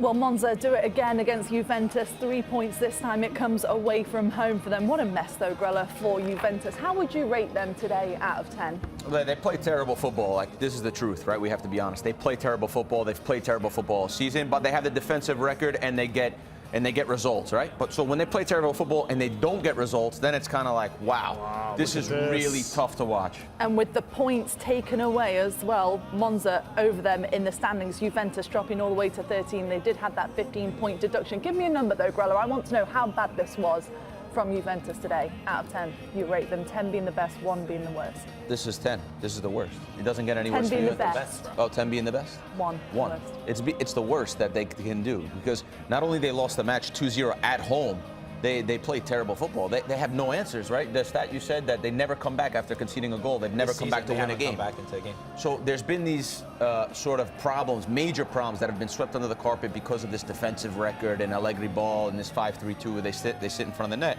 Well, Monza do it again against Juventus. 3 points this time. It comes away from home for them. What a mess, though, Grella, for Juventus. How would you rate them today out of 10? They play terrible football. Like, this is the truth, right? We have to be honest. They play terrible football. They've played terrible football all season, but they have the defensive record and they get results, right? But so when they play terrible football and they don't get results, then it's kind of like, wow, this is really tough to watch. And with the points taken away as well, Monza over them in the standings, Juventus dropping all the way to 13. They did have that 15-point deduction. Give me a number, though, Grella. I want to know how bad this was from Juventus today, out of 10. You rate them, 10 being the best, 1 being the worst. This is 10. This is the worst. It doesn't get any worse. 10 being the best. Oh, 10 being the best? 1. 1. It's the worst that they can do, because not only they lost the match 2-0 at home, they play terrible football. They have no answers, right? The stat you said that they never come back after conceding a goal. They've never come back to win a game. So there's been these sort of problems, major problems that have been swept under the carpet because of this defensive record and Allegri ball and this 5-3-2 where they sit in front of the net.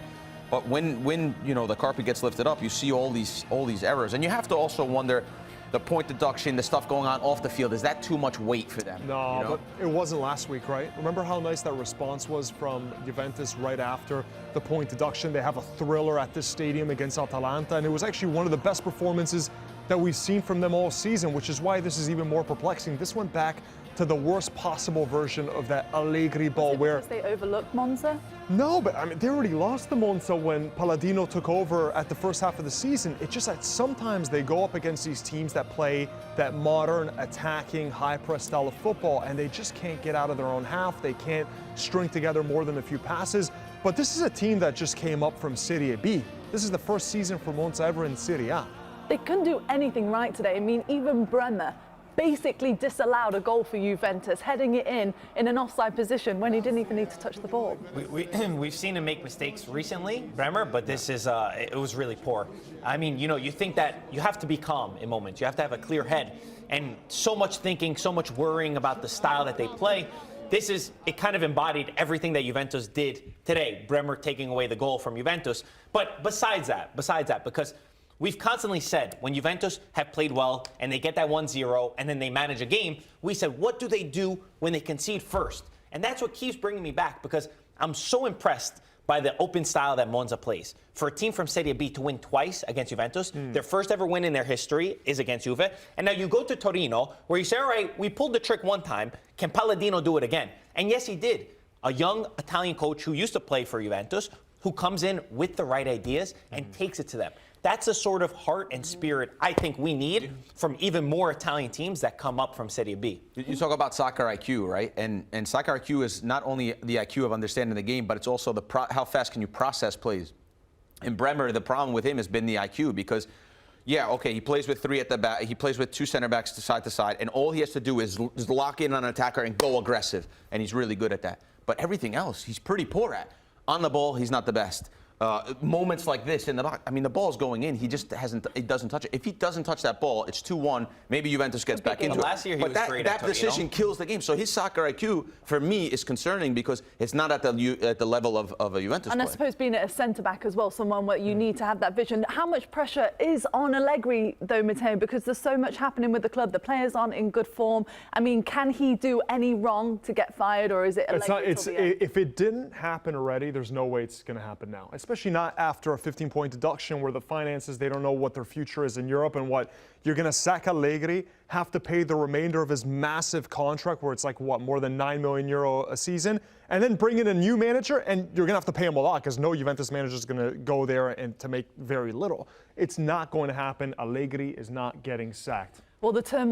But when you know the carpet gets lifted up, you see all these errors, and you have to also wonder. The point deduction, the stuff going on off the field, is that too much weight for them? No, you know? but it wasn't last week, right? Remember how nice that response was from Juventus right after the point deduction? They have a thriller at this stadium against Atalanta, and it was actually one of the best performances that we've seen from them all season, which is why this is even more perplexing. This went back to the worst possible version of that Allegri ball where they overlooked Monza? No, but I mean, they already lost the Monza when Palladino took over at the first half of the season. It's just that sometimes they go up against these teams that play that modern, attacking, high-press style of football, and they just can't get out of their own half. They can't string together more than a few passes. But this is a team that just came up from Serie B. This is the first season for Monza ever in Serie A. They couldn't do anything right today. I mean, even Bremer basically disallowed a goal for Juventus, heading it in an offside position when he didn't even need to touch the ball. We've seen him make mistakes recently, Bremer, but this is it was really poor. I mean, you know, you think that you have to be calm in moments. You have to have a clear head, and so much thinking, so much worrying about the style that they play. It kind of embodied everything that Juventus did today. Bremer taking away the goal from Juventus. But besides that, because we've constantly said when Juventus have played well and they get that 1-0 and then they manage a game, we said, what do they do when they concede first? And that's what keeps bringing me back, because I'm so impressed by the open style that Monza plays. For a team from Serie B to win twice against Juventus, their first ever win in their history is against Juve. And now you go to Torino, where you say, all right, we pulled the trick one time. Can Palladino do it again? And yes, he did. A young Italian coach who used to play for Juventus, who comes in with the right ideas and takes it to them. That's the sort of heart and spirit I think we need from even more Italian teams that come up from Serie B. You talk about soccer IQ, right? And soccer IQ is not only the IQ of understanding the game, but it's also how fast can you process plays. And Bremer, the problem with him has been the IQ, because, yeah, okay, he plays with 3 at the back. He plays with 2 center backs to side, and all he has to do is lock in on an attacker and go aggressive, and he's really good at that. But everything else, he's pretty poor at. On the ball, he's not the best. Moments like this in the box, I mean, the ball's going in. He just doesn't touch it. If he doesn't touch that ball, it's 2-1. Maybe Juventus gets back into it. Last year he was great at that decision kills the game. So his soccer IQ, for me, is concerning because it's not at the level of a Juventus And player. I suppose being at a centre-back as well, someone where you need to have that vision. How much pressure is on Allegri, though, Matteo, because there's so much happening with the club. The players aren't in good form. I mean, can he do any wrong to get fired, or is it Allegri till the end? If it didn't happen already, there's no way it's going to happen now, especially not after a 15-point deduction where the finances, they don't know what their future is in Europe, and what you're going to sack Allegri, have to pay the remainder of his massive contract where it's like, what, more than €9 million a season, and then bring in a new manager, and you're going to have to pay him a lot because no Juventus manager is going to go there and to make very little. It's not going to happen. Allegri is not getting sacked. Well, the term